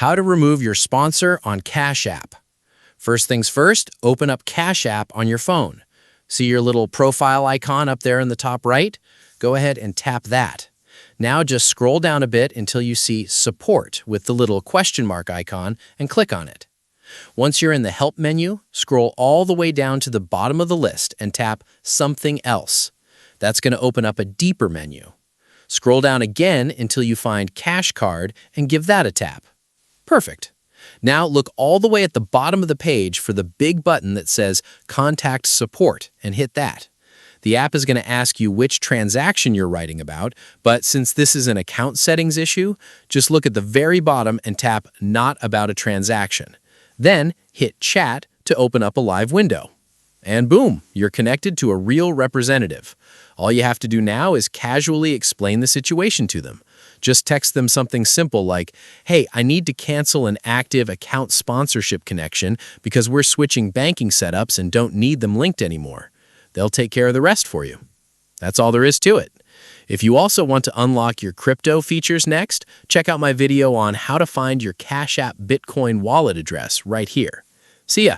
How to remove your sponsor on Cash App. First things first, open up Cash App on your phone. See your little profile icon up there in the top right? Go ahead and tap that. Now just scroll down a bit until you see Support with the little question mark icon and click on it. Once you're in the Help menu, scroll all the way down to the bottom of the list and tap Something Else. That's going to open up a deeper menu. Scroll down again until you find Cash Card and give that a tap. Perfect. Now look all the way at the bottom of the page for the big button that says Contact Support and hit that. The app is going to ask you which transaction you're writing about, but since this is an account settings issue, just look at the very bottom and tap Not About a Transaction. Then hit Chat to open up a live window. And boom, you're connected to a real representative. All you have to do now is casually explain the situation to them. Just text them something simple like, "Hey, I need to cancel an active account sponsorship connection because we're switching banking setups and don't need them linked anymore." They'll take care of the rest for you. That's all there is to it. If you also want to unlock your crypto features next, check out my video on how to find your Cash App Bitcoin wallet address right here. See ya!